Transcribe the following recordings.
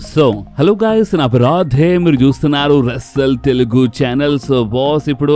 So hello guys, నా రాధే, మీరు చూస్తున్నారు రెస్సల్ తెలుగు ఛానల్. సో బాస్, ఇప్పుడు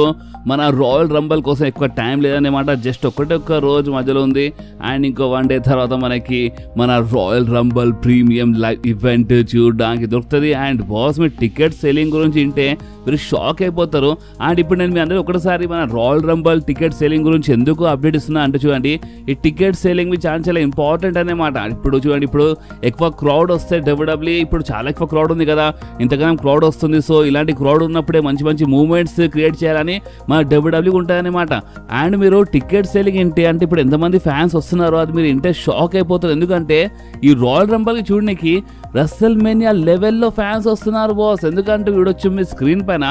మన రాయల్ రంబల్ కోసం ఎక్కువ టైం లేదన్నమాట. జస్ట్ ఒక్క రోజు మధ్యలో ఉంది అండ్ ఇంకో 1 డే తర్వాత మనకి మన royal Rumble premium live event చూడడానికి దొరుకుతుంది. అండ్ బాస్, మీరు టికెట్ సెల్లింగ్ గురించి వింటే మీరు షాక్ అయిపోతారు. అండ్ ఇప్పుడు నేను మీ అందరూ ఒకటిసారి మన రాయల్ రంబల్ టికెట్ సెల్లింగ్ గురించి ఎందుకు అప్డేట్ ఇస్తున్నా అంటే, చూడండి, ఈ టికెట్ సెల్లింగ్ చాలా ఇంపార్టెంట్ అన్నమాట. ఇప్పుడు చూడండి, ఇప్పుడు ఎక్కువ క్రౌడ్ వస్తే డబ్ల్యూడబ్ల్యూఈ ఇప్పుడు చాలా ఎక్కువ క్రౌడ్ ఉంది కదా, ఇంతగానం క్రౌడ్ వస్తుంది. సో ఇలాంటి క్రౌడ్ ఉన్నప్పుడే మంచి మంచి మూవ్మెంట్స్ క్రియేట్ చేయాలని మన డబ్ల్యూడబ్ల్యూఈ ఉంటాయన్నమాట. అండ్ మీరు టికెట్ సెల్లింగ్ ఏంటి అంటే, ఇప్పుడు ఎంతమంది ఫ్యాన్స్ వస్తున్నారో అది మీరు ఇంటే షాక్ అయిపోతారు. ఎందుకంటే ఈ రాయల్ రంబల్కి చూడడానికి రెస్సల్ మేనియా లెవెల్లో ఫ్యాన్స్ వస్తున్నారు బాస్. ఎందుకంటే వీడొచ్చి మీ స్క్రీన్ పైన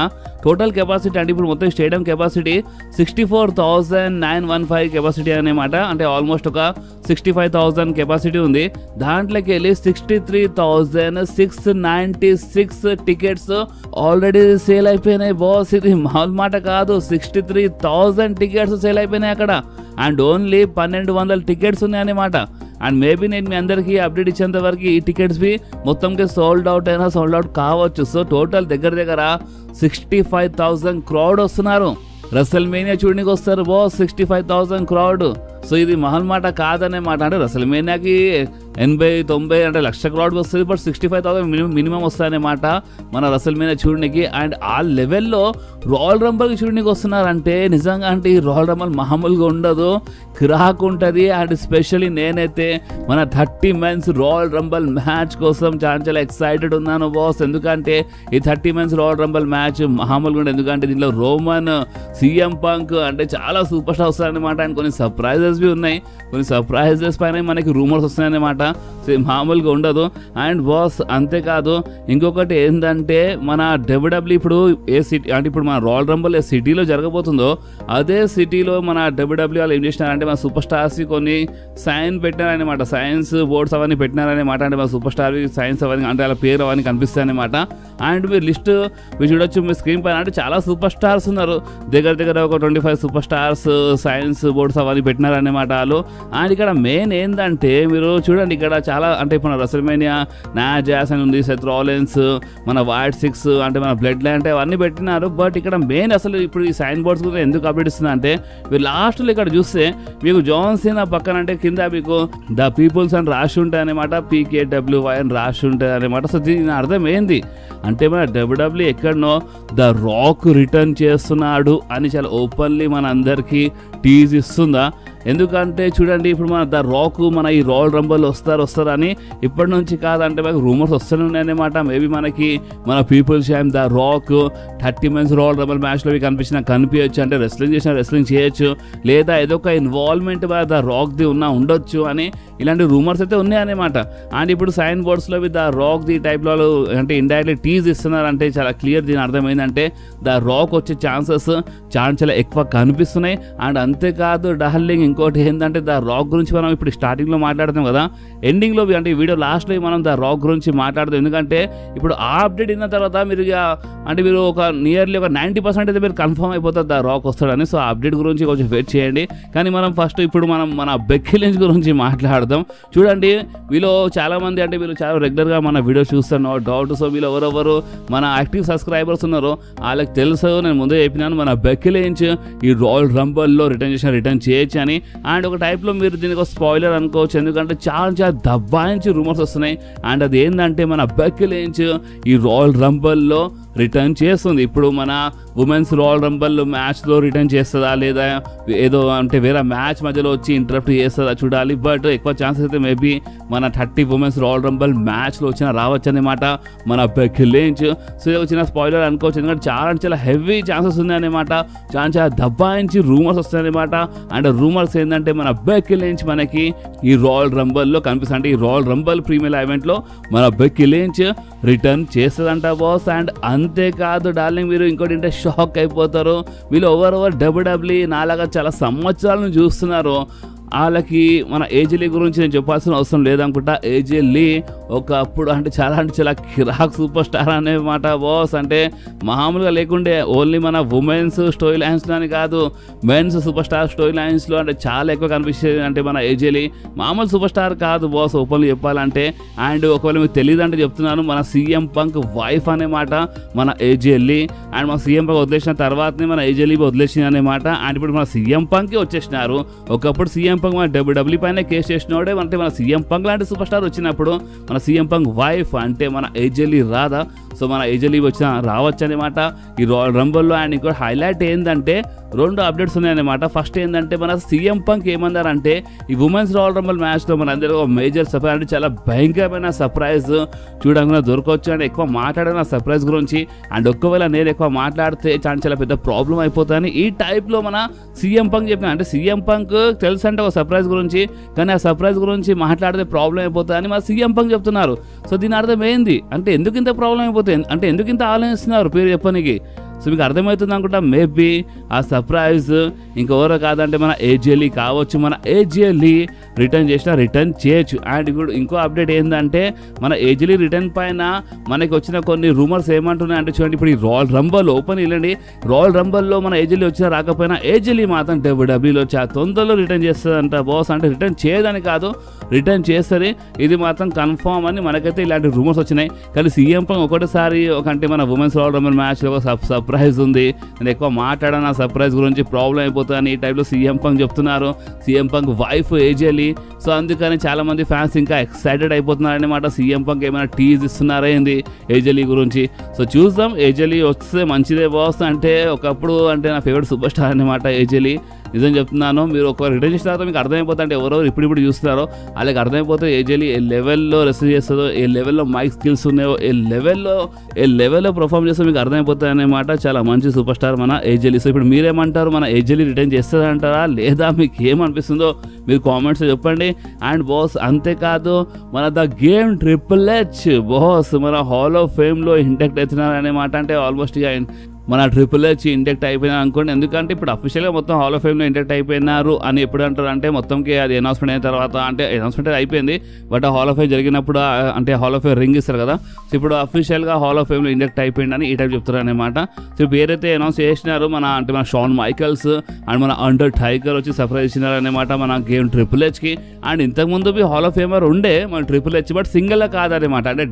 టోటల్ కెపాసిటీ అంటే ఇప్పుడు మొత్తం స్టేడియం కెపాసిటీ 64,915 కెపాసిటీ అనమాట. అంటే ఆల్మోస్ట్ ఒక 65,000 కెపాసిటీ ఉంది. దాంట్లోకి వెళ్ళి 63,696 టికెట్స్ ఆల్రెడీ సేల్ అయిపోయినాయి బాస్. ఇది మామూలు మాట కాదు, 63,000 టికెట్స్ సేల్ అయిపోయినాయి అక్కడ. అండ్ ఓన్లీ 1,200 టికెట్స్ ఉన్నాయన్నమాట. అండ్ మేబీ నేను మీ అందరికీ అప్డేట్ ఇచ్చేంత వరకు ఈ టికెట్స్వి మొత్తంకి సోల్డ్ అవుట్ అయినా సోల్డ్ అవుట్ కావచ్చు. సో టోటల్ దగ్గర 65,000 క్రౌడ్ వస్తున్నారు. రెస్సల్ మేనియా చూడడానికి వస్తారు బాస్, 65,000 క్రౌడ్. సో ఇది మహల్ మాట కాదనే మాట. అంటే రెస్సల్ మేనియాకి 80-90 అంటే లక్ష క్రౌడ్ వస్తుంది, బట్ 65,000 మినిమం వస్తాయన్నమాట మన రెస్సల్ మేనియా చూడడానికి. అండ్ ఆ లెవెల్లో రాయల్ రంబల్కి చూడడానికి వస్తున్నారంటే నిజంగా అంటే ఈ రాయల్ రంబల్ మామూలుగా ఉండదు, కిరాక్ ఉంటుంది. అండ్ స్పెషల్లీ నేనైతే మన 30 మెన్స్ రాయల్ రంబల్ మ్యాచ్ కోసం చాలా ఎక్సైటెడ్ ఉన్నాను బాస్. ఎందుకంటే ఈ 30 మెన్స్ రాయల్ రంబల్ మ్యాచ్ మామూలుగా ఉంటుంది. ఎందుకంటే దీనిలో రోమన్, సీఎం పంక్ అంటే చాలా సూపర్ స్టార్ వస్తారనమాట. అండ్ కొన్ని సర్ప్రైజెస్ ఉన్నాయి, కొన్ని సర్ప్రైజెస్ పైన మనకి రూమర్స్ వస్తున్నాయన్నమాట. సో మామూలుగా ఉండదు. అండ్ బాస్ అంతేకాదు, ఇంకొకటి ఏంటంటే మన డబ్ల్యూడబ్ల్యూఈ ఇప్పుడు ఏ సిటీ అంటే ఇప్పుడు మన రాయల్ రంబల్ ఏ సిటీలో జరగబోతుందో అదే సిటీలో మన డబ్ల్యూడబ్ల్యూఈ వాళ్ళు ఏం చేసినారంటే మన సూపర్ స్టార్స్ కొన్ని సైన్ పెట్టినారనమాట, సైన్స్ బోర్డ్స్ అవన్నీ పెట్టినారనమాట. అంటే మన సూపర్ స్టార్ సైన్స్ అవన్నీ అంటే వాళ్ళ పేరు అవన్నీ కనిపిస్తాయి అనమాట. అండ్ మీరు లిస్ట్ మీరు చూడొచ్చు మీ స్క్రీన్ పైన. అంటే చాలా సూపర్ స్టార్స్ ఉన్నారు, దగ్గర ఒక 25 సూపర్ స్టార్స్ సైన్స్ బోర్డ్స్ అవన్నీ పెట్టినారనమాట వాళ్ళు. అండ్ ఇక్కడ మెయిన్ ఏంటంటే మీరు చూడండి, ఇక్కడ చాలా అంటే ఇప్పుడు రెస్సల్ మేనియా నాజాస్ అని ఉంది, సెత్ రాలిన్స్, మన వైట్ 6 అంటే మన బ్లడ్ లైన్ అంటే అవన్నీ పెట్టినారు. బట్ ఇక్కడ మెయిన్ అసలు ఇప్పుడు ఈ సైన్ బోర్డ్స్ గురించి ఎందుకు అప్డేట్ ఇస్తున్నా అంటే, మీరు లాస్ట్లో ఇక్కడ చూస్తే మీకు జాన్ సీనా పక్కన అంటే కింద మీకు ద పీపుల్స్ అని రాసి ఉంటాయి అనమాట, PKWY అని రాసి ఉంటుంది అనమాట. సో దీని అర్థం ఏంది అంటే మన డబ్ల్యూడబ్ల్యూఈ ఎక్కడనో ద రాక్ రిటర్న్ చేస్తున్నాడు అని చాలా ఓపెన్లీ మన అందరికీ టీజ్ ఇస్తుందా. ఎందుకంటే చూడండి, ఇప్పుడు మన ద రాక్ మన ఈ రాయల్ రంబల్ వస్తారని ఇప్పటి నుంచి కాదంటే మనకు రూమర్స్ వస్తూనే ఉన్నాయన్నమాట. మేబీ మనకి మన people's champ the Rock 30 men's Royal Rumble మ్యాచ్లో కనిపించచ్చు, అంటే రెస్లింగ్ చేయొచ్చు, లేదా ఏదో ఒక ఇన్వాల్వ్మెంట్ ద రాక్ది ఉండొచ్చు అని ఇలాంటి రూమర్స్ అయితే ఉన్నాయన్నమాట. అండ్ ఇప్పుడు సైన్ బోర్డ్స్లో ద రాక్ ది టైప్లో అంటే ఇండైరెక్ట్లీ టీజ్ ఇస్తున్నారంటే చాలా క్లియర్. దీని అర్థమైందంటే ద రాక్ వచ్చే ఛాన్సెస్ చాలా ఎక్కువ కనిపిస్తున్నాయి. అండ్ అంతేకాదు డార్లింగ్, ఇంకోటి ఏంటంటే ద రాక్ గురించి మనం ఇప్పుడు స్టార్టింగ్లో మాట్లాడుతాం కదా, ఎండింగ్లో అంటే ఈ వీడియో లాస్ట్లో మనం ద రాక్ గురించి మాట్లాడతాం. ఎందుకంటే ఇప్పుడు ఆ అప్డేట్ అయిన తర్వాత మీరు అంటే మీరు ఒక నియర్లీ ఒక 90% అయితే మీరు కన్ఫర్మ్ అయిపోతారు ద రాక్ వస్తాడని. సో ఆ అప్డేట్ గురించి కొంచెం వెయిట్ చేయండి. కానీ మనం ఫస్ట్ ఇప్పుడు మన బెక్కీ లించ్ గురించి మాట్లాడదాం. చూడండి, వీళ్ళు చాలామంది అంటే వీళ్ళు చాలా రెగ్యులర్గా మన వీడియో చూస్తాను, నో డౌట్. సో వీళ్ళు ఎవరెవరు మన యాక్టివ్ సబ్స్క్రైబర్స్ ఉన్నారో వాళ్ళకి తెలుసు, నేను ముందే చెప్పినాను మన బెక్కీ లించ్ ఈ రాయల్ రంబల్లో రిటర్న్ చేయొచ్చు అని. అండ్ ఒక టైప్లో మీరు దీనికి ఒక స్పాయిలర్ అనుకోవచ్చు, ఎందుకంటే చాలా దబ్బాయించి రూమర్స్ వస్తున్నాయి. అండ్ అది ఏంటంటే మన బెక్కీ లించ్ ఈ రాయల్ రంబల్లో రిటర్న్ చేస్తుంది. ఇప్పుడు మన ఉమెన్స్ రాయల్ రంబల్ మ్యాచ్లో రిటర్న్ చేస్తుందా, లేదా ఏదో అంటే వేరే మ్యాచ్ మధ్యలో వచ్చి ఇంటరప్ట్ చేస్తుందా చూడాలి. బట్ ఎక్కువ ఛాన్సెస్ అయితే మేబీ మన 30 ఉమెన్స్ రాయల్ రంబల్ మ్యాచ్లో రావచ్చు అనమాట మన బెక్కీ లించ్. సో ఇది వచ్చిన స్పాయిలర్ అనుకోవచ్చు, ఎందుకంటే చాలా హెవీ ఛాన్సెస్ ఉన్నాయన్నమాట. చాలా దబ్బాయించి రూమర్స్ వస్తాయన్నమాట. అండ్ రూమర్స్ ఏంటంటే మన బెక్కీ లించ్ మనకి ఈ రాయల్ రంబల్లో కనిపిస్తుంది, అంటే ఈ రాయల్ రంబల్ ప్రీమియర్ ఈవెంట్లో మన బెక్కీ లించ్ రిటర్న్ చేస్తుందంట బాస్. అండ్ అంతేకాదు డార్లింగ్, మీరు ఇంకోటి అంటే షాక్ అయిపోతారు. వీళ్ళు ఓవర్ డబ్ల్యూడబ్ల్యూఈ నాలాగా చాలా సంవత్సరాలను చూస్తున్నారు. వాళ్ళకి మన ఏజే లీ గురించి నేను చెప్పాల్సిన అవసరం లేదనుకుంటా. ఏజే లీ ఒకప్పుడు అంటే చాలా కిరాక్ సూపర్ స్టార్ అనేమాట బాస్. అంటే మామూలుగా లేకుండే ఓన్లీ మన ఉమెన్స్ స్టోరీ లైన్స్లో అని కాదు, మెన్స్ సూపర్ స్టార్ స్టోరీ లైన్స్లో అంటే చాలా ఎక్కువ కనిపించేది. అంటే మన ఏజెలి మామూలు సూపర్ స్టార్ కాదు బాస్ ఓపెన్లు చెప్పాలంటే. అండ్ ఒకవేళ మీకు తెలియదు అంటే చెప్తున్నాను, మన సీఎం పంక్ వైఫ్ అనేమాట మన ఏజెల్లి. అండ్ మన సీఎం పంక్ వదిలేసిన తర్వాతనే మన ఏజెల్లి వదిలేసింది అనమాట. అండ్ ఇప్పుడు మన సీఎం పంక్కి వచ్చేసినారు. ఒకప్పుడు సీఎం పంక్ మన డబ్ల్యూడబ్ల్యూ పైన కేసు చేసినోడే. అంటే మన సీఎం పంక్ లాంటి సూపర్ స్టార్ వచ్చినప్పుడు మన సీఎం పంక్ వైఫ్ అంటే మన ఏజెల్లి రాదా. సో మన ఏజెల్లి రావచ్చు అనమాట ఈ రాయల్ రంబుల్లో. అండ్ ఇంకో హైలైట్ ఏంటంటే 2 అప్డేట్స్ ఉన్నాయన్నమాట. ఫస్ట్ ఏంటంటే మన సీఎం పంక్ ఏమన్నారంటే ఈ ఉమెన్స్ రాయల్ రంబుల్ మ్యాచ్లో మన అందరూ మేజర్ సర్ప్రైజ్ అంటే చాలా భయంకరమైన సర్ప్రైజ్ చూడకుండా దొరకవచ్చు. అండ్ ఎక్కువ మాట్లాడిన సర్ప్రైజ్ గురించి. అండ్ ఒకవేళ నేను ఎక్కువ మాట్లాడితే చాలా పెద్ద ప్రాబ్లం అయిపోతుందని ఈ టైప్లో మన సీఎం పంక్ చెప్పిన. అంటే సీఎం పంక్ తెలుసు అంటే ఒక సర్ప్రైజ్ గురించి, కానీ ఆ సర్ప్రైజ్ గురించి మాట్లాడితే ప్రాబ్లం అయిపోతుందని మన సీఎం పంక్ చెప్తున్నారు. సో దీని అర్థం ఏంది అంటే ఎందుకు ఇంత ప్రాబ్లం అయిపోతుంది, అంటే ఎందుకు ఇంత ఆలోచిస్తున్నారు పేరు చెప్పడానికి. సో మీకు అర్థమవుతుంది అనుకుంటా. మేబీ ఆ సర్ప్రైజ్ ఇంకెవరో కాదంటే మన ఏజెల్లి కావచ్చు. మన ఏజెల్లి రిటర్న్ చేసినా రిటర్న్ చేయొచ్చు. అండ్ ఇప్పుడు ఇంకో అప్డేట్ ఏంటంటే మన ఏజెల్లి రిటర్న్ పైన మనకి వచ్చిన కొన్ని రూమర్స్ ఏమంటున్నాయి అంటే చూడండి, ఇప్పుడు ఈ రాయల్ రంబల్ ఓపెన్ వెళ్ళండి. రాయల్ రంబల్లో మన ఏజెల్లి వచ్చినా రాకపోయినా ఏజెల్లి మాత్రం డబ్ల్యూడబ్ల్యూలో చాలా తొందరలో రిటర్న్ చేస్తుందంట బాస్. అంటే రిటర్న్ చేయదని కాదు, రిటర్న్ చేస్తుంది, ఇది మాత్రం కన్ఫామ్ అని మనకైతే ఇలాంటి రూమర్స్ వచ్చినాయి. కానీ సీఎం పంక్ ఒకటేసారి అంటే మన ఉమెన్స్ రాయల్ రంబల్ మ్యాచ్లో ఒక సర్ప్రైజ్ ఉంది, నేను ఎక్కువ మాట్లాడాను ఆ సర్ప్రైజ్ గురించి ప్రాబ్లం అయిపోతుందని ఈ టైప్లో సీఎం పంక్ చెప్తున్నారు. CM punk wife AJ Lee. So అందుకని చాలా మంది ఫ్యాన్స్ ఇంకా ఎక్సైటెడ్ అయిపోతున్నారు అనమాట. సీఎం పంక్ ఏమైనా టీజ్ ఇస్తున్నారేంది ఏజెల్లి గురించి. సో చూద్దాం, ఏజెల్లి వస్తే మంచిదే బాస్. అంటే ఒకప్పుడు అంటే నా ఫేవరెట్ సూపర్ స్టార్ అనమాట ఏజెల్లి. నిజం చెప్తున్నాను, మీరు ఒక రిటర్న్ చేసిన తర్వాత మీకు అర్థమైపోతుంది అంటే ఎవరో ఇప్పుడు చూస్తున్నారో అలాగే అర్థమైపోతే ఏజెల్లి ఏ లెవెల్లో రెసివ్ చేస్తుందో, ఏ లెవెల్లో మైక్ స్కిల్స్ ఉన్నాయో, ఏ లెవెల్లో పర్ఫామ్ చేస్తే మీకు అర్థమైపోతుంది అనమాట. చాలా మంచి సూపర్ స్టార్ మన ఏజెల్లి. సో ఇప్పుడు మీరేమంటారు, మన ఏజెల్లి రిటర్న్ చేస్తుందంటారా లేదా మీకు ఏమనిపిస్తుందో మీరు కామెంట్స్ చెప్పండి. అండ్ బాస్ అంతేకాదు మన the game triple H boss మన హాల్ ఆఫ్ ఫేమ్లో ఇండక్ట్ అవుతున్నారు అనమాట. అంటే ఆల్మోస్ట్ ఇక మన ట్రిపుల్ హెచ్ ఇండక్ట్ అయిపోయినా అనుకోండి. ఎందుకంటే ఇప్పుడు అఫీషియల్గా మొత్తం హాల్ ఆఫ్ ఫేమ్లో ఇండక్ట్ అయిపోయినారు అని ఎప్పుడు అంటారు అంటే మొత్తంకి అది అనౌన్స్మెంట్ అయిన తర్వాత, అంటే అనౌన్స్మెంట్ అయిపోయింది బట్ హాల్ ఆఫ్ ఫేమ్ జరిగినప్పుడు అంటే హాల్ ఆఫ్ ఫేమ్ రింగ్ ఇస్తారు కదా. సో ఇప్పుడు అఫీషియల్గా హాల్ ఆఫ్ ఫేమ్లో ఇండక్ట్ అయిపోయిందని ఈ టైప్ చెప్తారు అనమాట. సో పేరైతే అనౌన్స్ చేసినారు మన అంటే మన షాన్ మైకల్స్ అండ్ మన అండర్ టైగర్ వచ్చి సర్ప్రైజ్ ఇచ్చినారు అనమాట మన గేమ్ ట్రిపుల్ హెచ్కి. అండ్ ఇంతకుముందు హాల్ ఆఫ్ ఫేమర్ ఉండే మన ట్రిపుల్ హెచ్, బట్ సింగిల్గా కాదనమాట. అంటే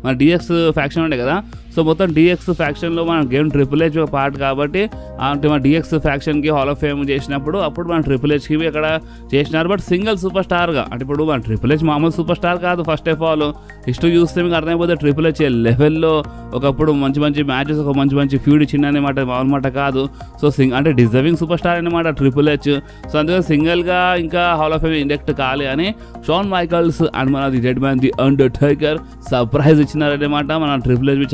మన డిఎక్స్ ఫ్యాక్షన్ ఉండే కదా. సో మొత్తం డిఎక్స్ ఫ్యాక్షన్లో మన గేమ్ ట్రిపుల్ హెచ్ ఒక పార్ట్ కాబట్టి అంటే మన డిఎక్స్ ఫ్యాక్షన్కి హాల్ ఆఫ్ ఫేమ్ చేసినప్పుడు అప్పుడు మన ట్రిపుల్ హెచ్కి అక్కడ చేసినారు. బట్ సింగిల్ సూపర్ స్టార్గా, అంటే ఇప్పుడు మన ట్రిపుల్ హెచ్ మామూలు సూపర్ స్టార్ కాదు. ఫస్ట్ ఆఫ్ ఆల్ హిస్టరీ చూస్తే మీకు అర్థమైపోతే ట్రిపుల్ హెచ్ లెవెల్లో ఒకప్పుడు మంచి మ్యాచెస్ ఒక మంచి ఫ్యూడ్ ఇచ్చిందనమాట, మామూలు కాదు. సో అంటే డిజర్వింగ్ సూపర్ స్టార్ అనమాట ట్రిపుల్ హెచ్. సో అందుకని సింగిల్గా ఇంకా హాల్ ఆఫ్ ఫేమ్ ఇండక్ట్ కాలే అని షాన్ మైకల్స్ అండ్ మన the dead man the Undertaker surprise ఇచ్చినారనమాట. మన ట్రిపుల్ హెచ్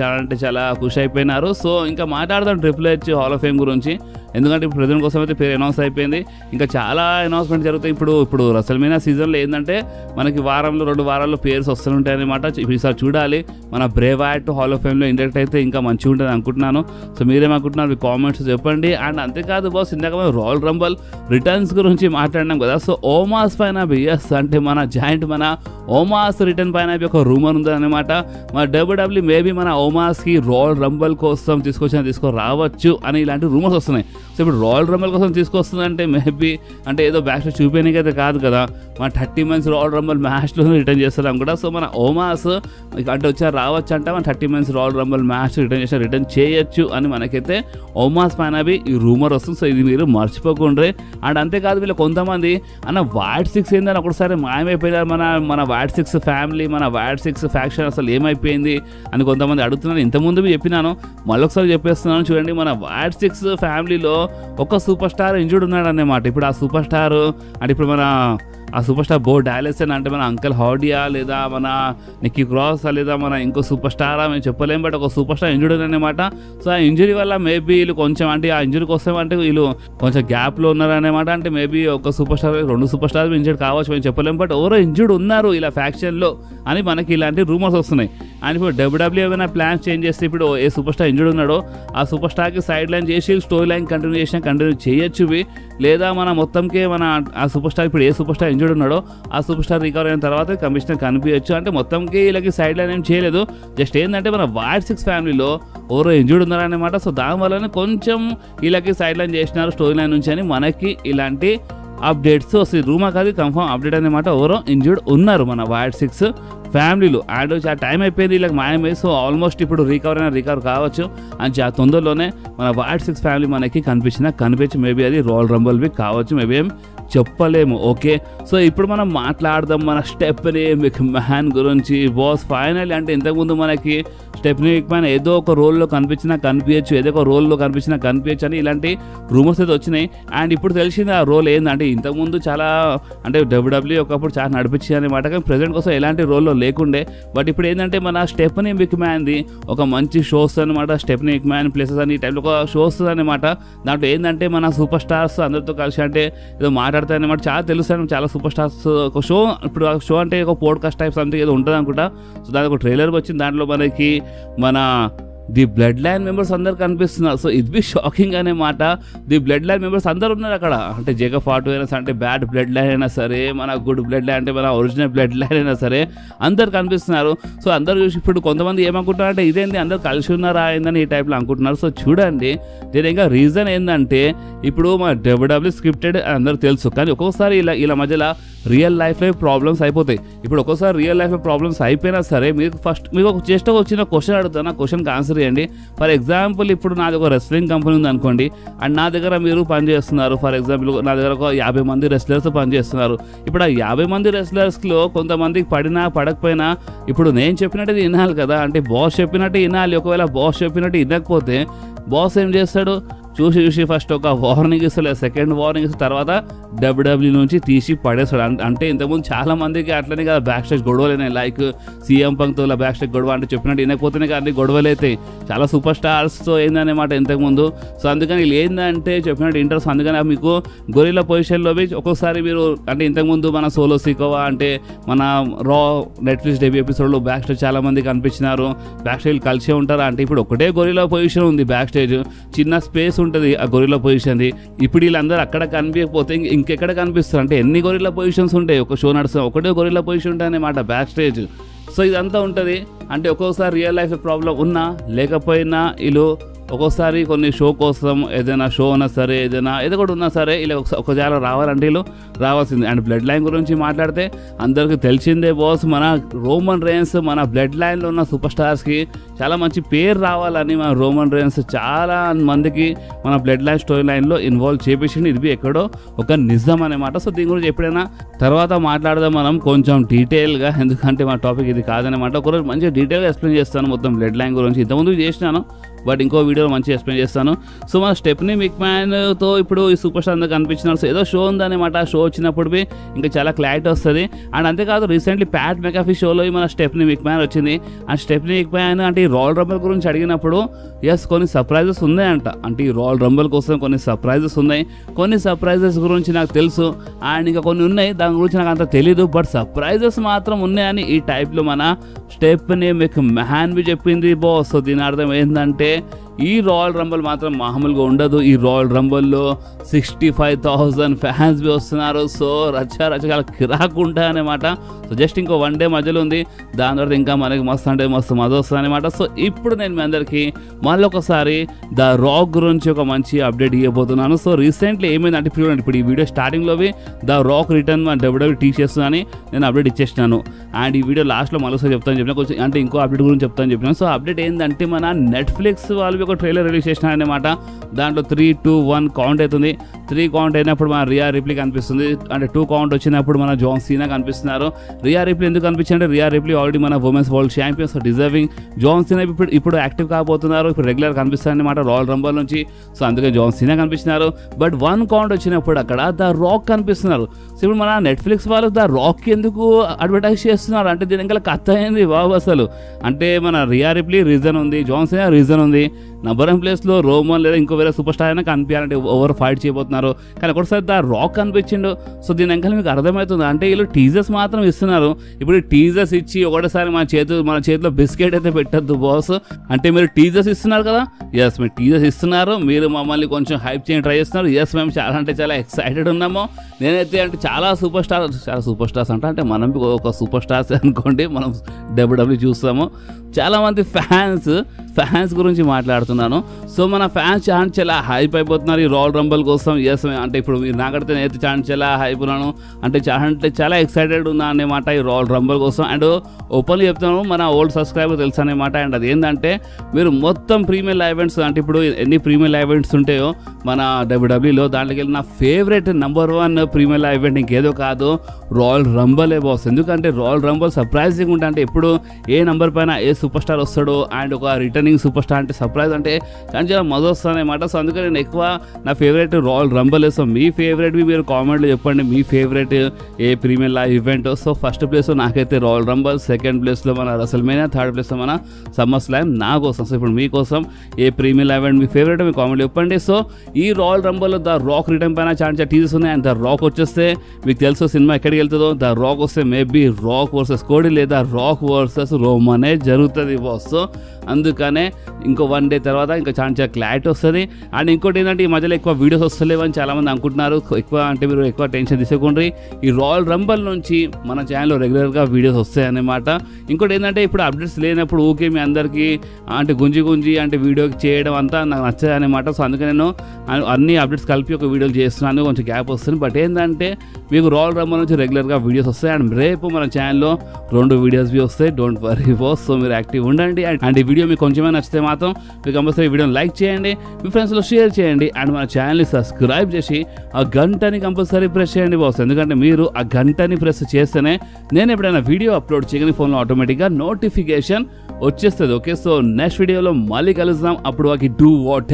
చాలా ఖుషి అయిపోయినారు. సో ఇంకా మాట్లాడదాం triple H hall of fame గురించి. ఎందుకంటే ఇప్పుడు ప్రెజెంట్ కోసం అయితే పేరు అనౌన్స్ అయిపోయింది, ఇంకా చాలా అనౌన్స్మెంట్ జరుగుతాయి. ఇప్పుడు రసల్మీనా సీజన్లో ఏంటంటే మనకి 2 వారాల్లో పేర్స్ వస్తుంటాయి అనమాట. ఈసారి చూడాలి మన బ్రే వైట్ హాల్ ఆఫ్ ఫేమ్లో ఇండక్ట్ అయితే ఇంకా మంచిగా ఉంటుంది అనుకుంటున్నాను. సో మీరేమనుకుంటున్నారు మీ కామెంట్స్ చెప్పండి. అండ్ అంతేకాదు బాస్, ఇందాక మేము రాయల్ రంబల్ రిటర్న్స్ గురించి మాట్లాడినాం కదా. సో ఓమాస్ పైన బిఎస్ అంటే మన జాయింట్ మన ఓమాస్ రిటర్న్ పైన ఒక రూమర్ ఉంది అనమాట. మన డబ్ల్యూడబ్ల్యూ మేబీ మన ఓమాస్కి రాయల్ రంబల్ కోసం తీసుకురావచ్చు అని ఇలాంటి రూమర్స్ వస్తున్నాయి. సో ఇప్పుడు రాయల్ రంబల్ కోసం తీసుకొస్తుందంటే మేబీ అంటే ఏదో బ్యాక్ చూపించడానికి అయితే కాదు కదా, మన 30 మంత్స్ రాయల్ రంబల్ మ్యాచ్లో రిటర్న్ చేస్తున్నాం కూడా. సో మన ఓమాస్ అంటే రావచ్చు అంటే మన 30 months royal Rumble match return చేయొచ్చు అని మనకైతే ఓమాస్ పైన ఈ రూమర్ వస్తుంది. సో ఇది మీరు మర్చిపోకుండా. అండ్ అంతేకాదు వీళ్ళు కొంతమంది అన్న వైట్ 6 ఏందని ఒకసారి మాయమైపోయినారు మన వైట్ 6 ఫ్యామిలీ, మన వైట్ 6 ఫ్యాక్షన్ అసలు ఏమైపోయింది అని కొంతమంది అడుగుతున్నారు. ఇంతకుముందు చెప్పినాను, మళ్ళొకసారి చెప్పేస్తున్నాను చూడండి. మన వైట్ 6 ఫ్యామిలీలో ఒక సూపర్ స్టార్ ఇంజూర్డ్ ఉన్నాడు అన్నమాట. ఇప్పుడు ఆ సూపర్ స్టార్ అంటే ఇప్పుడు ఆ సూపర్ స్టార్ బో డాలెసన్ అంటే మన అంకల్ హార్డియా లేదా మన నిక్కీ క్రాస్ లేదా మన ఇంకో సూపర్ స్టారా మేము చెప్పలేం, బట్ ఒక సూపర్ స్టార్ ఇంజూర్డ్ అనమాట. సో ఆ ఇంజురీ వల్ల మేబీ వీళ్ళు కొంచెం అంటే ఆ ఇంజురీ కోసం అంటే వీళ్ళు కొంచెం గ్యాప్లో ఉన్నారనమాట. అంటే మేబీ ఒక super star 2 super star injured కావచ్చు మేము చెప్పలేం, బట్ ఎవరో ఇంజూర్డ్ ఉన్నారు ఇలా ఫ్యాక్షన్లో అని మనకి ఇలాంటి రూమర్స్ వస్తున్నాయి. అండ్ ఇప్పుడు డబ్ల్యూడబ్ల్యూ ఏమైనా ప్లాన్స్ చేంజ్ చేస్తే ఇప్పుడు ఏ సూపర్ స్టార్ ఇంజూర్డ్ ఉన్నాడో ఆ సూపర్ స్టార్కి సైడ్ లైన్ చేసి స్టోరీ లైన్ కంటిన్యూ చేయొచ్చు. లేదా మన మొత్తంకే మన ఆ సూపర్ స్టార్ ఇప్పుడు ఏ సూపర్ స్టార్ ఇంజూర్డ్ ఉన్నాడో ఆ సూపర్ స్టార్ రికవర్ అయిన తర్వాత కమిషనర్ కనిపించచ్చు. అంటే మొత్తంకి వీళ్ళకి సైడ్ లైన్ ఏం చేయలేదు, జస్ట్ ఏంటంటే మన వైట్ 6 ఫ్యామిలీలో ఎవరో ఇంజూర్డ్ ఉన్నారనమాట. సో దానివల్లనే కొంచెం వీళ్ళకి సైడ్ లైన్ చేసినారు స్టోరీ లైన్ నుంచి అని మనకి ఇలాంటి అప్డేట్స్ వస్తాయి. రూమా కాదు కన్ఫర్మ్ అప్డేట్ అనమాట, ఎవరో ఇంజూర్డ్ ఉన్నారు మన వైట్ 6 ఫ్యామిలీలో. అండ్ వచ్చి ఆ టైం అయిపోయింది వీళ్ళకి మాయమై, సో ఆల్మోస్ట్ ఇప్పుడు రికవర్ కావచ్చు అని ఆ తొందరలోనే మన వైట్ 6 ఫ్యామిలీ మనకి కనిపించి మేబీ అది రాయల్ రంబుల్ వీక్ కావచ్చు, మేబీ ఏం చెప్పలేము. ఓకే, సో ఇప్పుడు మనం మాట్లాడదాం మన స్టెఫనీ మెక్‌మ్యాన్ గురించి. బాస్ ఫైనల్ అంటే ఇంతకుముందు మనకి స్టెఫనీ మెక్‌మ్యాన్ ఏదో ఒక రోల్లో కనిపించచ్చు, ఏదో ఒక రోల్లో కనిపించచ్చు అని ఇలాంటి రూమర్స్ అయితే వచ్చినాయి. అండ్ ఇప్పుడు తెలిసింది ఆ రోల్ ఏంటంటే ఇంతకుముందు చాలా అంటే WWE ఒకప్పుడు చాలా నడిపించింది అనమాట, కానీ ప్రెజెంట్ కోసం ఎలాంటి రోల్లో లేకుండే. బట్ ఇప్పుడు ఏంటంటే మన స్టెఫనీ మెక్‌మ్యాన్ది ఒక మంచి షోస్ అనమాట, స్టెఫనీ మెక్‌మ్యాన్ ప్లేసెస్ అని ఈ టైంలో ఒక షో వస్తుంది అనమాట. దాంట్లో ఏంటంటే మన సూపర్ స్టార్స్ అందరితో కలిసి అంటే ఏదో మాట్లాడతాయి అనమాట, చాలా తెలుస్తాను చాలా సూపర్ స్టార్స్ ఒక షో. ఇప్పుడు ఆ షో అంటే ఒక పోడ్కాస్ట్ టైప్ సంథింగ్ ఏదో ఉంటుంది అనుకుంటా. సో దానికి ఒక ట్రైలర్ వచ్చింది, దాంట్లో మనకి మన ది బ్లడ్ లైన్ మెంబర్స్ అందరు కనిపిస్తున్నారు. సో ఇది బి షాకింగ్ అనే మాట, ది బ్లడ్ లైన్ మెంబర్స్ అందరు ఉన్నారు అక్కడ. అంటే జేకబ్ ఫార్ట్ అయినా అంటే బ్యాడ్ బ్లడ్ లైన్ అయినా సరే, మన గుడ్ బ్లడ్ లైన్ అంటే మన ఒరిజినల్ బ్లడ్ లైన్ అయినా సరే అందరు కనిపిస్తున్నారు. సో అందరు చూసి ఇప్పుడు కొంతమంది ఏమనుకుంటున్నారు అంటే ఇదేంటి అందరు కలిసి ఉన్నారా ఏందని ఈ టైప్లో అనుకుంటున్నారు. సో చూడండి దీని ఇంకా రీజన్ ఏంటంటే ఇప్పుడు మన WWE స్క్రిప్టెడ్ అందరూ తెలుసు, కానీ ఒక్కొక్కసారి ఇలా మధ్యలో రియల్ లైఫ్లో ప్రాబ్లమ్స్ అయిపోతాయి. ఇప్పుడు ఒక్కోసారి రియల్ లైఫ్లో ప్రాబ్లమ్స్ అయిపోయినా సరే మీకు ఒక జస్ట్ ఒక చిన్న క్వశ్చన్ అడుగుతాను, ఆ క్వశ్చన్కి ఆన్సర్ చేయండి. ఫర్ ఎగ్జాంపుల్ ఇప్పుడు నాది ఒక రెస్లింగ్ కంపెనీ ఉంది అనుకోండి, అండ్ నా దగ్గర మీరు పని చేస్తున్నారు. ఫర్ ఎగ్జాంపుల్ నా దగ్గర ఒక 50 మంది రెస్లర్స్ పనిచేస్తున్నారు. ఇప్పుడు ఆ 50 మంది రెస్లర్స్లో కొంతమందికి పడినా పడకపోయినా ఇప్పుడు నేను చెప్పినట్టు వినాలి కదా, అంటే బాస్ చెప్పినట్టు వినాలి. ఒకవేళ బాస్ చెప్పినట్టు వినకపోతే బాస్ ఏం చేస్తాడు, చూసి ఫస్ట్ ఒక వార్నింగ్ ఇస్తాడు, సెకండ్ వార్నింగ్ ఇస్తే తర్వాత WWE నుంచి తీసి పడేస్తాడు. అంటే ఇంతకుముందు చాలా మందికి అట్లనే కదా బ్యాక్ స్టేజ్ గొడవలు, లైక్ సీఎం పంక్తో బ్యాక్ స్టేజ్ గొడవ అంటే చెప్పినట్టు వినకపోతేనే కానీ గొడవలు అవుతాయి చాలా సూపర్ స్టార్స్తో ఏందన్నమాట ఇంతకుముందు. సో అందుకని వీళ్ళు ఏంటంటే చెప్పినట్టు ఇంట్రెస్ట్, అందుకని మీకు గొరిల్లా పొజిషన్లో ఒక్కొక్కసారి మీరు అంటే ఇంతకుముందు మన సోలో సికోవా అంటే మన రా నెట్ఫ్లిక్స్ డెబ్యూ ఎపిసోడ్లో బ్యాక్ స్టేజ్ చాలా మంది కనిపించినారు, బ్యాక్ స్టేజ్ కలిసే ఉంటారు. అంటే ఇప్పుడు ఒకటే గొరిల్లా పొజిషన్ ఉంది, బ్యాక్ స్టేజ్ చిన్న స్పేస్ ఉంటుంది ఆ గొరిల్లా పొజిషన్ది. ఇప్పుడు వీళ్ళందరూ అక్కడ కనిపించకపోతే ఇంకెక్కడ కనిపిస్తారు, అంటే ఎన్ని గొరిల్లా పొజిషన్స్ ఉంటాయి ఒక షో నడుస్తుంది, ఒకటే గొరిల్లా పొజిషన్ ఉంటాయి అన్నమాట బ్యాక్ స్టేజ్. సో ఇదంతా ఉంటుంది. అంటే ఒక్కొక్కసారి రియల్ లైఫ్ ప్రాబ్లం ఉన్నా లేకపోయినా వీళ్ళు ఒక్కోసారి కొన్ని షో కోసం ఏదైనా షో ఉన్నా సరే ఏదో కూడా ఉన్నా సరే ఇలా ఒక జాల రావాలంటే వీళ్ళు రావాల్సింది. అండ్ బ్లడ్ లైన్ గురించి మాట్లాడితే అందరికీ తెలిసిందే బాస్, మన రోమన్ రేన్స్ మన బ్లడ్ లైన్లో ఉన్న సూపర్ స్టార్స్కి చాలా మంచి పేరు రావాలని మన రోమన్ రేన్స్ చాలా మందికి మన బ్లడ్ లైన్ స్టోరీ లైన్లో ఇన్వాల్వ్ చేపించింది. ఇది ఎక్కడో ఒక నిజం అనమాట. సో దీని గురించి ఎప్పుడైనా తర్వాత మాట్లాడదాం మనం కొంచెం డీటెయిల్గా, ఎందుకంటే మన టాపిక్ ఇది కాదనమాట. ఒకరోజు మంచిగా డీటెయిల్గా ఎక్స్ప్లెయిన్ చేస్తాను మొత్తం బ్లడ్ లైన్ గురించి. ఇంతకుముందు చేసినాను బట్ ఇంకో వీడియోలో మంచిగా ఎక్స్ప్లెయిన్ చేస్తాను. సో మన స్టెఫనీ మెక్‌మ్యాన్తో ఇప్పుడు ఈ సూపర్ స్టార్ అందరూ కనిపించినారు. సో ఏదో షో ఉందన్నమాట, ఆ షో వచ్చినప్పుడు ఇంకా చాలా క్లారిటీ వస్తుంది. అండ్ అంతేకాదు రీసెంట్లీ ప్యాట్ మెకాఫీ షోలో మన స్టెఫనీ మెక్‌మ్యాన్ వచ్చింది. అండ్ స్టెఫనీ మెక్‌మ్యాన్ అంటే ఈ రాయల్ రంబుల్ గురించి అడిగినప్పుడు కొన్ని సర్ప్రైజెస్ ఉన్నాయంట, అంటే ఈ రాయల్ రంబుల్ కోసం కొన్ని సర్ప్రైజెస్ ఉన్నాయి, కొన్ని సర్ప్రైజెస్ గురించి నాకు తెలుసు అండ్ ఇంకా కొన్ని ఉన్నాయి దాని గురించి నాకు అంత తెలీదు, బట్ సర్ప్రైజెస్ మాత్రం ఉన్నాయని ఈ టైప్లో మన స్టెఫనీ మెక్‌మ్యాన్ చెప్పింది బాస్. సో దీని అర్థం ఏంటంటే ఈ రాయల్ రంబుల్ మాత్రం మామూలుగా ఉండదు. ఈ రాయల్ రంబుల్లో 65,000 ఫ్యాన్స్ వస్తున్నారు. సో రచ్చ కిరాకు ఉంటాయి అనమాట. సో జస్ట్ ఇంకో 1 డే మధ్యలో ఉంది, దాని తర్వాత ఇంకా మనకి మస్తు అంటే మస్తు మజా వస్తుంది అనమాట. సో ఇప్పుడు నేను మీ అందరికీ మళ్ళీ ఒకసారి ద రాక్ గురించి ఒక మంచి అప్డేట్ ఇవ్వబోతున్నాను. సో రీసెంట్లీ ఏమైందంటే ఇప్పుడు ఈ వీడియో స్టార్టింగ్లోవి ద రాక్ రిటర్న్ మన WWE టీచ్ చేస్తుందని నేను అప్డేట్ ఇచ్చేసినాను. అండ్ ఈ వీడియో లాస్ట్లో మరోసారి చెప్తాను చెప్పిన కొంచెం అంటే ఇంకో అప్డేట్ గురించి చెప్తాను చెప్పినాను. సో అప్డేట్ ఏంటంటే మన నెట్ఫ్లిక్స్ వాళ్ళు ఒక ట్రైలర్ రిలీజ్ చేసినారనమాట. దాంట్లో 3, 2, 1 కౌంట్ అవుతుంది. 3 కౌంట్ అయినప్పుడు మన రియా రిప్లీ కనిపిస్తుంది. అంటే 2 కౌంట్ వచ్చినప్పుడు మన జాన్ సీనా కనిపిస్తున్నారు. రియా రిప్లీ ఎందుకు కనిపించారంటే రియా రిప్లీ ఆల్రెడీ మన women's world champions, deserving. John Cena ఇప్పుడు యాక్టివ్ కాబోతున్నారు, ఇప్పుడు రెగ్యులర్ కనిపిస్తారనమాట రాయల్ రంబుల్ నుంచి. సో అందుకే జాన్ సీనా కనిపిస్తున్నారు. బట్ 1 కౌంట్ వచ్చినప్పుడు అక్కడ ద రాక్ కనిపిస్తున్నారు. సో ఇప్పుడు మన నెట్ఫ్లిక్స్ వాళ్ళు ద రాక్ ఎందుకు అడ్వర్టైజ్ చేస్తున్నారు అంటే దీని ఇంకా కథ అయింది బాబు అసలు. అంటే మన రియా రిప్లీ రీజన్ ఉంది, జాన్ సీనా రీజన్ ఉంది, నంబర్ 1 ప్లేస్లో రోమన్ లేదా ఇంకో వేరే సూపర్ స్టార్ అయినా కనిపించాలంటే ఎవరు ఫైట్ చేయబోతున్నారు. కానీ ఒకసారి ద రాక్ కనిపించిండు. సో దీని వెనకాల మీకు అర్థమవుతుంది అంటే వీళ్ళు టీజర్స్ మాత్రం ఇస్తున్నారు. ఇప్పుడు టీజర్స్ ఇచ్చి ఒకటేసారి మన చేతిలో బిస్కెట్ అయితే పెట్టద్దు బాస్. అంటే మీరు టీజర్స్ ఇస్తున్నారు కదా, ఎస్ మీరు టీజర్స్ ఇస్తున్నారు, మీరు మమ్మల్ని కొంచెం హైప్ చేయడానికి ట్రై చేస్తున్నారు. ఎస్ మేము చాలా అంటే చాలా ఎక్సైటెడ్ ఉన్నాము. నేనైతే అంటే చాలా సూపర్ స్టార్స్ అంటే మనం ఒక సూపర్ స్టార్స్ అనుకోండి, మనం డబ్ల్యూడబ్ల్యూ చూస్తాము. చాలామంది ఫ్యాన్స్ గురించి మాట్లాడుతున్నాను. సో మన ఫ్యాన్స్ చాలా హైప్ అయిపోతున్నారు ఈ రాయల్ రంబల్ కోసం. ఎస్ అంటే ఇప్పుడు మీరు నాకడితే నేనైతే చాలా హైప్ ఉన్నాను, అంటే చాలా ఎక్సైటెడ్ ఉన్నా అన్నమాట ఈ రాయల్ రంబల్ కోసం. అండ్ ఓపెన్లీ చెప్తున్నాను, మన ఓల్డ్ సబ్స్క్రైబర్ తెలుసు అనమాట. అండ్ అది ఏంటంటే మీరు మొత్తం ప్రీమియర్ లైవ్ ఈవెంట్స్ అంటే ఇప్పుడు ఎన్ని ప్రీమియర్ లైవ్ ఈవెంట్స్ ఉంటాయో మన డబ్ల్యూడబ్ల్యూలో, దాంట్లోకి వెళ్ళి నా favourite number 1 premier live event ఇంకేదో కాదు, రాయల్ రంబలే బాస్. ఎందుకంటే రాయల్ రంబల్ సర్ప్రైజింగ్ ఉంటుంది. అంటే ఎప్పుడు ఏ నంబర్ పైన ఏ సూపర్ స్టార్ వస్తాడో అండ్ ఒక రిటర్నింగ్ సూపర్ స్టార్ అంటే సర్ప్రైజ్ అంటే చాలా మజా వస్తుంది అనమాట. సో అందుకని నేను ఎక్కువ నా ఫేవరెట్ రాయల్ రంబల్. సో మీ ఫేవరెట్వి మీరు కామెంట్లో చెప్పండి, మీ ఫేవరెట్ ఏ premier live event. So first ప్లేస్లో నాకైతే రాయల్ రంబల్, సెకండ్ ప్లేస్లో మన రెసల్మేనియా, థర్డ్ ప్లేస్లో మన సమ్మర్ స్లామ్ నా కోసం. సో ఇప్పుడు మీకోసం ఏ ప్రీమియర్ లైవ్ ఈవెంట్ మీ ఫేవరెట్ మీ కామెంట్లో చెప్పండి. సో ఈ రాయల్ రంబల్లో ద రాక్ రిటర్న్ పైన చాలా టీజర్స్ ఉన్నాయి. అండ్ ద రాక్ వచ్చేస్తే మీకు తెలుసు సినిమా ఎక్కడికి వెళ్తుందో, ద రాక్ వస్తే మేబీ రాక్ వర్సెస్ కోడి లేదా రాక్ వర్సెస్ రోమనే జరుగుతుంది బాస్. సో అందుకనే ఇంకో 1 డే తర్వాత ఇంకా చాలా క్లారిటీ వస్తుంది. అండ్ ఇంకోటి ఏంటంటే ఈ మధ్యలో ఎక్కువ వీడియోస్ వస్తలేవని చాలామంది అనుకుంటున్నారు. ఎక్కువ అంటే మీరు ఎక్కువ టెన్షన్ తీసుకోండి, ఈ రాయల్ రంబల్ నుంచి మన ఛానల్లో రెగ్యులర్గా వీడియోస్ వస్తాయన్నమాట. ఇంకోటి ఏంటంటే ఇప్పుడు అప్డేట్స్ లేనప్పుడు ఊకే మీ అందరికీ అంటే గుంజి అంటే వీడియో చేయడం అంతా నాకు నచ్చదు అనమాట. సో అందుకే నేను అన్ని అప్డేట్స్ కలిపి ఒక వీడియోలు చేస్తున్నాను, కొంచెం గ్యాప్ వస్తుంది. బట్ ఏంటంటే మీకు రాయల్ రంబల్ నుంచి రెగ్యులర్గా వీడియోస్ వస్తాయి. అండ్ రేపు మన ఛానల్లో 2 వీడియోస్ వస్తాయి, డోంట్ వరీ బాస్. సో మీరు యాక్టివ్ ఉండండి. అండ్ ఈ వీడియో మీకు కొంచెమే నచ్చితే మాత్రం మీరు కంపల్సరీ వీడియోని లైక్ చేయండి, మీ ఫ్రెండ్స్లో షేర్ చేయండి. అండ్ మన ఛానల్ని సబ్స్క్రైబ్ చేసి ఆ గంటని కంపల్సరీ ప్రెస్ చేయండి బాస్. ఎందుకంటే మీరు ఆ గంటని ప్రెస్ చేస్తేనే నేను ఎప్పుడైనా వీడియో అప్లోడ్ చేయని ఫోన్లో ఆటోమేటిక్గా నోటిఫికేషన్ వచ్చేస్తుంది. ఓకే, సో నెక్స్ట్ వీడియోలో మళ్ళీ కలుద్దాం. అప్పుడు డూ వాట్